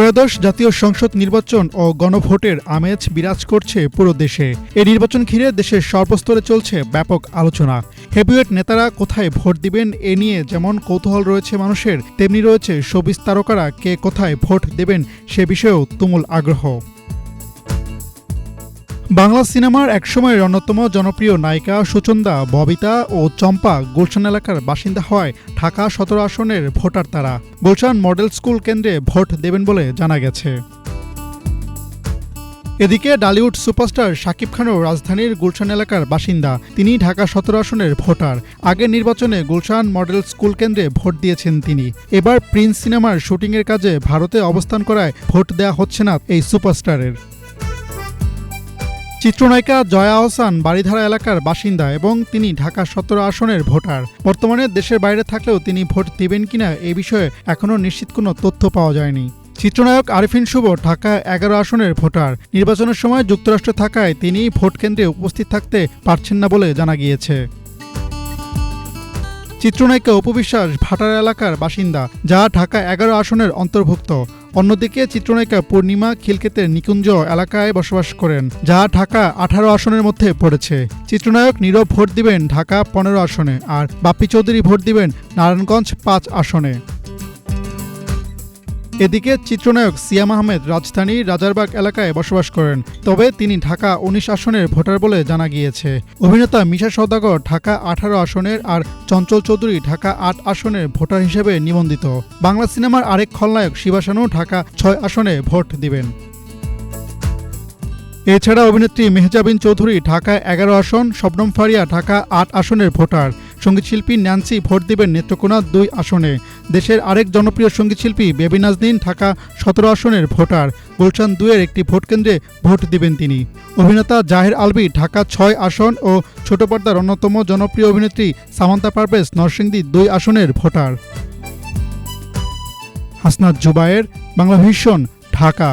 ত্রয়োদশ জাতীয় সংসদ নির্বাচন ও গণভোটের আমেজ বিরাজ করছে পুরো দেশে। এই নির্বাচন ঘিরে দেশের সর্বস্তরে চলছে ব্যাপক আলোচনা। হেভিওয়েট নেতারা কোথায় ভোট দিবেন এ নিয়ে যেমন কৌতূহল রয়েছে মানুষের, তেমনি রয়েছে শোবিজ তারকারা কে কোথায় ভোট দেবেন সে বিষয়েও তুমুল আগ্রহ। বাংলা সিনেমার একসময়ের অন্যতম জনপ্রিয় নায়িকা সুচন্দা, ববিতা ও চম্পা গুলশান এলাকার বাসিন্দা হওয়ায় ঢাকা ১৭ আসনের ভোটার তারা। গুলশান মডেল স্কুল কেন্দ্রে ভোট দেবেন বলে জানা গেছে। এদিকে ডালিউড সুপারস্টার শাকিব খানও রাজধানীর গুলশান এলাকার বাসিন্দা। তিনি ঢাকা ১৭ আসনের ভোটার। আগের নির্বাচনে গুলশান মডেল স্কুল কেন্দ্রে ভোট দিয়েছেন তিনি। এবার প্রিন্স সিনেমার শুটিংয়ের কাজে ভারতে অবস্থান করায় ভোট দেয়া হচ্ছে না এই সুপারস্টারের। চিত্রনায়িকা জয়া আহসান বারিধারা এলাকার বাসিন্দা এবং তিনি ঢাকা ১৭ আসনের ভোটার। বর্তমানে দেশের বাইরে থাকলেও তিনি ভোট দিবেন কিনা এ বিষয়ে এখনও নিশ্চিত কোনো তথ্য পাওয়া যায়নি। চিত্রনায়ক আরিফিন শুভ ঢাকা ১১ আসনের ভোটার। নির্বাচনের সময় যুক্তরাষ্ট্রে থাকায় তিনি ভোট কেন্দ্রে উপস্থিত থাকতে পারছেন না বলে জানা গিয়েছে। চিত্রনায়িকা অপু বিশ্বাস ভাটার এলাকার বাসিন্দা, যা ঢাকা ১১ আসনের অন্তর্ভুক্ত। অন্যদিকে চিত্রনায়িকা পূর্ণিমা খিলক্ষেতের নিকুঞ্জ এলাকায় বসবাস করেন, যা ঢাকা ১৮ আসনের মধ্যে পড়েছে। চিত্রনায়ক নীরব ভোট দিবেন ঢাকা ১৫ আসনে, আর বাপ্পি চৌধুরী ভোট দিবেন নারায়ণগঞ্জ ৫ আসনে। এদিকে চিত্রনায়ক সিয়াম আহমেদ রাজধানীর রাজারবাগ এলাকায় বসবাস করেন, তবে তিনি ঢাকা ১৯ আসনের ভোটার বলে জানা গিয়েছে। অভিনেতা মিশা সওদাগর ঢাকা ১৮ আসনের আর চঞ্চল চৌধুরী ঢাকা ৮ আসনের ভোটার হিসেবে নিবন্ধিত। বাংলা সিনেমার আরেক খলনায়ক শিবা শানু ঢাকা ৬ আসনে ভোট দিবেন। এছাড়া অভিনেত্রী মেহজাবিন চৌধুরী ঢাকা ১১ আসন, শবনম ফারিয়া ঢাকা ৮ আসনের ভোটার। সঙ্গীতশিল্পী ন্যান্সি ভোট দিবেন নেত্রকোনা ২ আসনে। দেশের আরেক জনপ্রিয় সঙ্গীতশিল্পী বেবি নাজনীন ঢাকা ১৭ আসনের ভোটার। গুলশান ২-এর একটি ভোটকেন্দ্রে ভোট দিবেন তিনি। অভিনেতা জাহের আলভী ঢাকা ৬ আসন ও ছোট পর্দার অন্যতম জনপ্রিয় অভিনেত্রী সামান্তা পারভেজ নরসিংদী ২ আসনের ভোটার। হাসনাত জুবায়ের, বাংলাভিশন, ঢাকা।